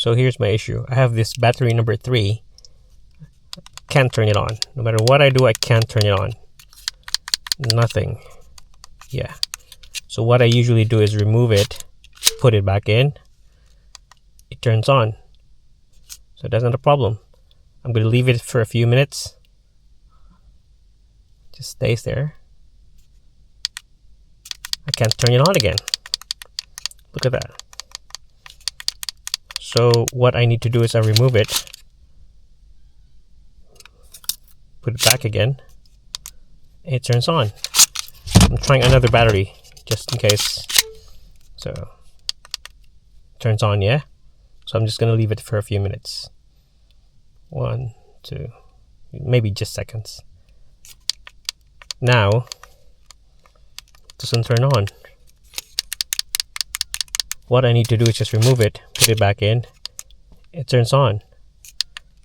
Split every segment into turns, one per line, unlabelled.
So here's my issue. I have this battery number 3. Can't turn it on. No matter what I do, I can't turn it on. Nothing. Yeah. So what I usually do is remove it, put it back in. It turns on. So that's not a problem. I'm going to leave it for a few minutes. Just stays there. I can't turn it on again. Look at that. So what I need to do is I remove it, put it back again, and it turns on. I'm trying another battery just in case. So it turns on, yeah. So I'm just gonna leave it for a few minutes. 1, 2, maybe just seconds. Now it doesn't turn on. What I need to do is just remove it, put it back in. It turns on.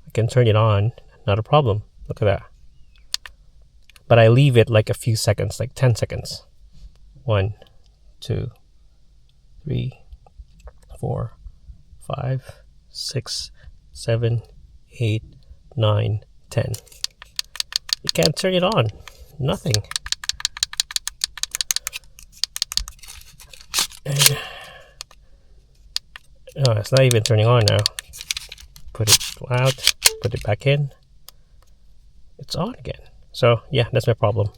I can turn it on, not a problem. Look at that. But I leave it like a few seconds, like 10 seconds. 1, 2, 3, 4, 5, 6, 7, 8, 9, 10. You can't turn it on. Nothing. No, it's not even turning on now. Put it out, put it back in. It's on again. So yeah, that's my problem.